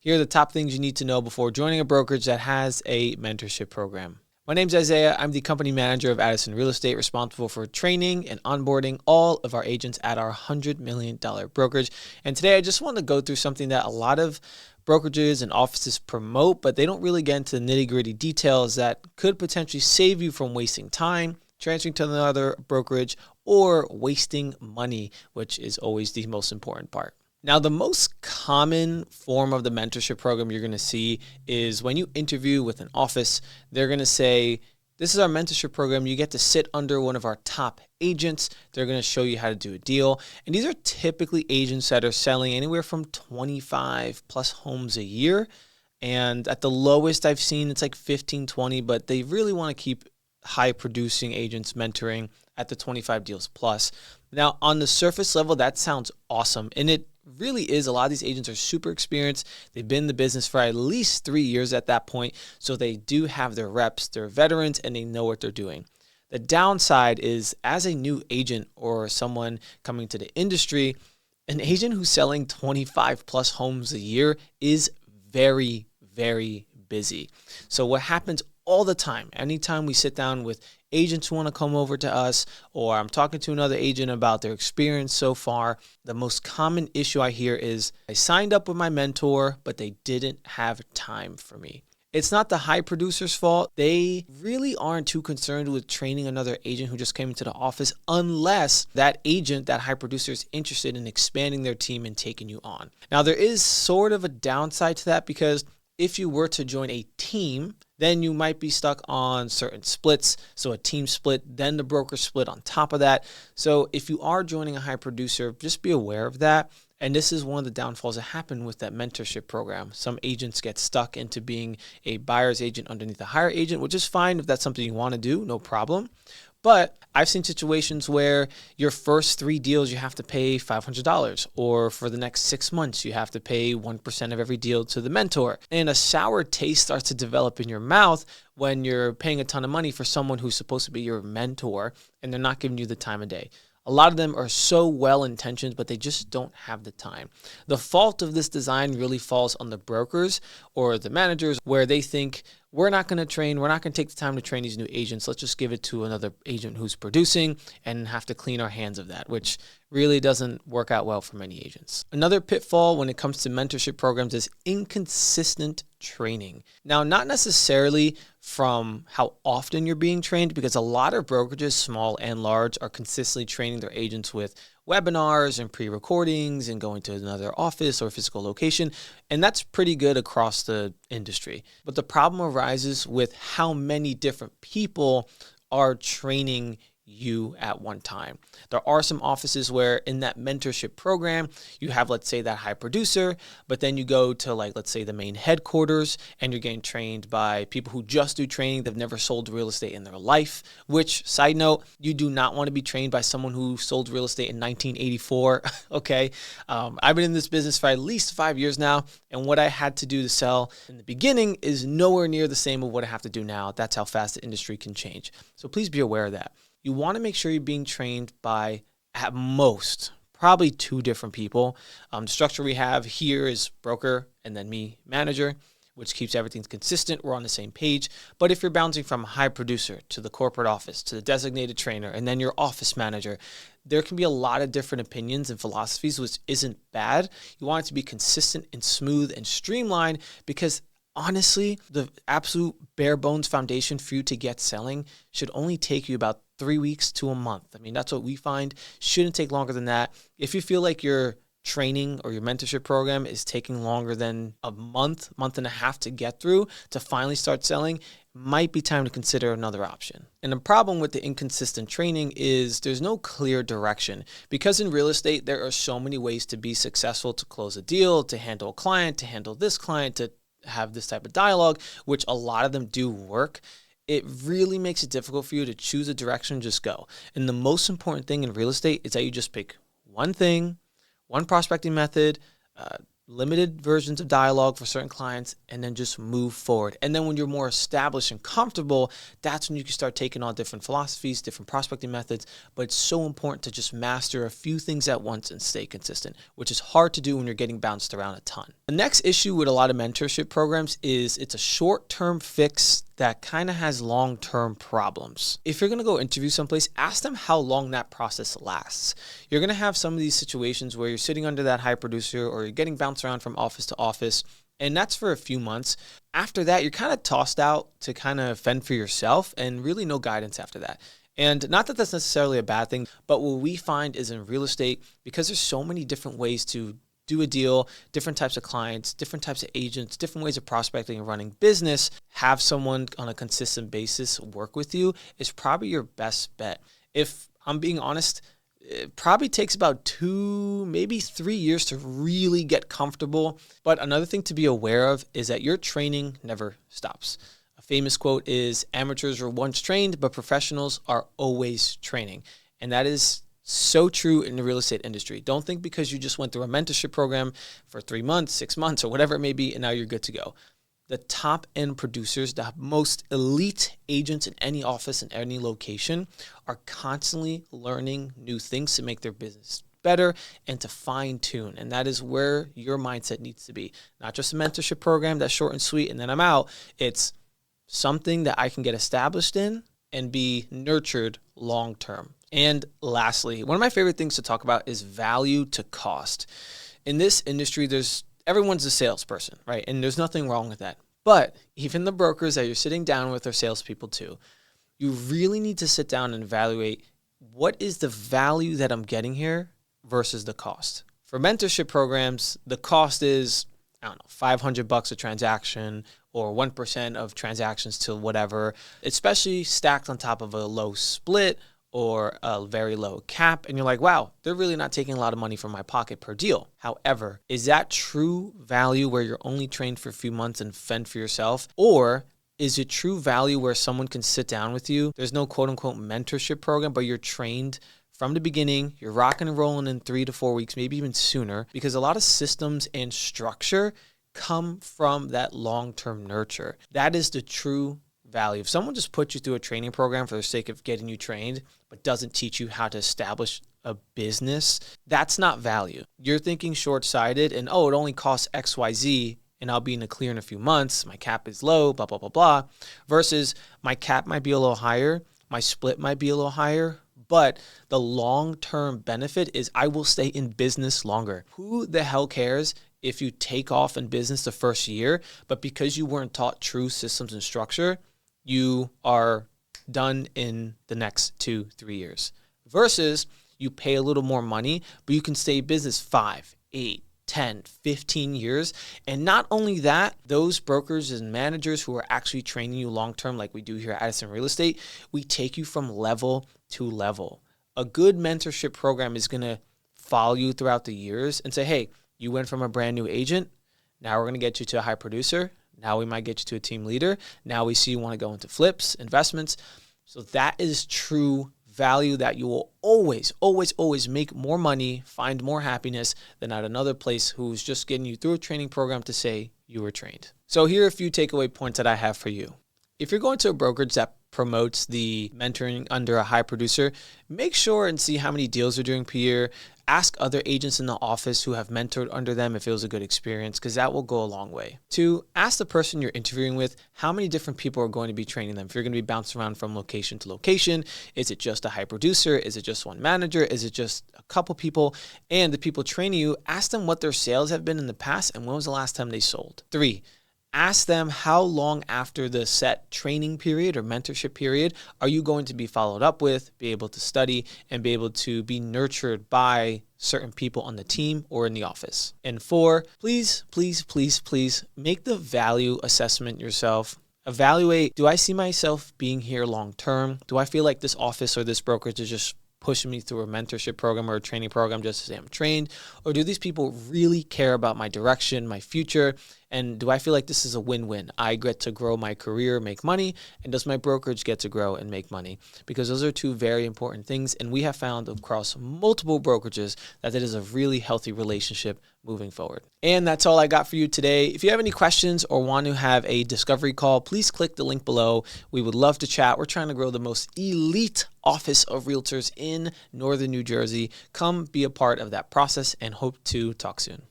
Here are the top things you need to know before joining a brokerage that has a mentorship program. My name's Isaiah. I'm the company manager of Addison Real Estate, responsible for training and onboarding all of our agents at our $100 million brokerage. And today I just want to go through something that a lot of brokerages and offices promote, but they don't really get into the nitty-gritty details that could potentially save you from wasting time, transferring to another brokerage, or wasting money, which is always the most important part. Now, the most common form of the mentorship program you're going to see is when you interview with an office, they're going to say, this is our mentorship program. You get to sit under one of our top agents. They're going to show you how to do a deal. And these are typically agents that are selling anywhere from 25 plus homes a year. And at the lowest I've seen, it's like 15, 20, but they really want to keep high producing agents mentoring at the 25 deals plus. Now, on the surface level, that sounds awesome. And it really is. A lot of these agents are super experienced. They've been in the business for at least 3 years at that point. So they do have their reps, they're veterans, and they know what they're doing. The downside is, as a new agent or someone coming to the industry, an agent who's selling 25 plus homes a year is very, very busy. So what happens all the time, anytime we sit down with agents who want to come over to us, or I'm talking to another agent about their experience so far, the most common issue I hear is, I signed up with my mentor, but they didn't have time for me. It's not the high producer's fault. They really aren't too concerned with training another agent who just came into the office, unless that agent, that high producer, is interested in expanding their team and taking you on. Now, there is sort of a downside to that, because if you were to join a team, then you might be stuck on certain splits. So a team split, then the broker split on top of that. So if you are joining a high producer, just be aware of that. And this is one of the downfalls that happen with that mentorship program. Some agents get stuck into being a buyer's agent underneath a higher agent, which is fine if that's something you want to do, no problem. But I've seen situations where your first 3 deals, you have to pay $500, or for the next 6 months, you have to pay 1% of every deal to the mentor. And a sour taste starts to develop in your mouth when you're paying a ton of money for someone who's supposed to be your mentor, and they're not giving you the time of day. A lot of them are so well-intentioned, but they just don't have the time. The fault of this design really falls on the brokers or the managers, where they think, we're not going to train, we're not going to take the time to train these new agents. Let's just give it to another agent who's producing and have to clean our hands of that, which really doesn't work out well for many agents. Another pitfall when it comes to mentorship programs is inconsistent training. Now, not necessarily from how often you're being trained, because a lot of brokerages, small and large, are consistently training their agents with webinars and pre-recordings and going to another office or physical location. And that's pretty good across the industry. But the problem arises with how many different people are training you at one time. There are some offices where in that mentorship program, you have, let's say, that high producer, but then you go to, like, let's say, the main headquarters, and you're getting trained by people who just do training. They've never sold real estate in their life, which, side note, you do not want to be trained by someone who sold real estate in 1984. Okay. I've been in this business for at least 5 years now, and what I had to do to sell in the beginning is nowhere near the same of what I have to do now. That's how fast the industry can change. So please be aware of that. You want to make sure you're being trained by, at most, probably 2 different people. The structure we have here is broker and then me, manager, which keeps everything consistent. We're on the same page. But if you're bouncing from a high producer to the corporate office to the designated trainer and then your office manager, there can be a lot of different opinions and philosophies, which isn't bad. You want it to be consistent and smooth and streamlined, because honestly, the absolute bare bones foundation for you to get selling should only take you about 3 weeks to a month. I mean, that's what we find. Shouldn't take longer than that. If you feel like your training or your mentorship program is taking longer than a month, month and a half to get through to finally start selling, might be time to consider another option. And the problem with the inconsistent training is there's no clear direction, because in real estate, there are so many ways to be successful, to close a deal, to handle a client, to handle this client, to have this type of dialogue, which a lot of them do work. It really makes it difficult for you to choose a direction and just go. And the most important thing in real estate is that you just pick one thing, one prospecting method, limited versions of dialogue for certain clients, and then just move forward. And then when you're more established and comfortable, that's when you can start taking on different philosophies, different prospecting methods. But it's so important to just master a few things at once and stay consistent, which is hard to do when you're getting bounced around a ton. The next issue with a lot of mentorship programs is it's a short-term fix that kind of has long-term problems. If you're going to go interview someplace, ask them how long that process lasts. You're going to have some of these situations where you're sitting under that high producer or you're getting bounced around from office to office, and that's for a few months. After that, you're kind of tossed out to kind of fend for yourself and really no guidance after that. And not that that's necessarily a bad thing, but what we find is in real estate, because there's so many different ways to do a deal, different types of clients, different types of agents, different ways of prospecting and running business, have someone on a consistent basis work with you is probably your best bet. If I'm being honest, it probably takes about 2, maybe 3 years to really get comfortable. But another thing to be aware of is that your training never stops. A famous quote is, amateurs were once trained, but professionals are always training. And that is so true in the real estate industry. Don't think because you just went through a mentorship program for 3 months, 6 months, or whatever it may be, and now you're good to go. The top end producers, the most elite agents in any office in any location are constantly learning new things to make their business better and to fine tune. And that is where your mindset needs to be. Not just a mentorship program that's short and sweet and then I'm out. It's something that I can get established in and be nurtured long term. And lastly, one of my favorite things to talk about is value to cost. In this industry, everyone's a salesperson, right? And there's nothing wrong with that. But even the brokers that you're sitting down with are salespeople too. You really need to sit down and evaluate what is the value that I'm getting here versus the cost. For mentorship programs, the cost is, I don't know, $500 a transaction or 1% of transactions to whatever, especially stacked on top of a low split or a very low cap, and you're like, wow, they're really not taking a lot of money from my pocket per deal. However, is that true value where you're only trained for a few months and fend for yourself? Or is it true value where someone can sit down with you? There's no quote unquote mentorship program, but you're trained from the beginning. You're rocking and rolling in 3 to 4 weeks, maybe even sooner, because a lot of systems and structure come from that long-term nurture. That is the true value. If someone just puts you through a training program for the sake of getting you trained, but doesn't teach you how to establish a business, that's not value. You're thinking short-sighted and, oh, it only costs XYZ and I'll be in the clear in a few months. My cap is low, blah, blah, blah, blah. Versus my cap might be a little higher. My split might be a little higher. But the long-term benefit is I will stay in business longer. Who the hell cares if you take off in business the first year, but because you weren't taught true systems and structure, you are done in the next 2-3 years. Versus you pay a little more money, but you can stay in business 5, 8, 10, 15 years. And not only that, those brokers and managers who are actually training you long-term, like we do here at Addison Real Estate, we take you from level to level. A good mentorship program is going to follow you throughout the years and say, hey, you went from a brand new agent. Now we're going to get you to a high producer. Now we might get you to a team leader. Now we see you want to go into flips, investments. So that is true value that you will always, always, always make more money, find more happiness than at another place who's just getting you through a training program to say you were trained. So here are a few takeaway points that I have for you. If you're going to a brokerage that promotes the mentoring under a high producer, make sure and see how many deals they're doing per year. Ask other agents in the office who have mentored under them if it was a good experience, because that will go a long way. 2, ask the person you're interviewing with how many different people are going to be training them. If you're going to be bouncing around from location to location, is it just a high producer? Is it just one manager? Is it just a couple people? And the people training you, ask them what their sales have been in the past and when was the last time they sold. 3, ask them how long after the set training period or mentorship period are you going to be followed up with, be able to study, and be able to be nurtured by certain people on the team or in the office. And 4, please, please, please, please make the value assessment yourself. Evaluate, do I see myself being here long term? Do I feel like this office or this brokerage is just pushing me through a mentorship program or a training program just to say I'm trained? Or do these people really care about my direction, my future? And do I feel like this is a win-win? I get to grow my career, make money, and does my brokerage get to grow and make money? Because those are 2 very important things. And we have found across multiple brokerages that it is a really healthy relationship moving forward. And that's all I got for you today. If you have any questions or want to have a discovery call, please click the link below. We would love to chat. We're trying to grow the most elite office of realtors in Northern New Jersey. Come be a part of that process and hope to talk soon.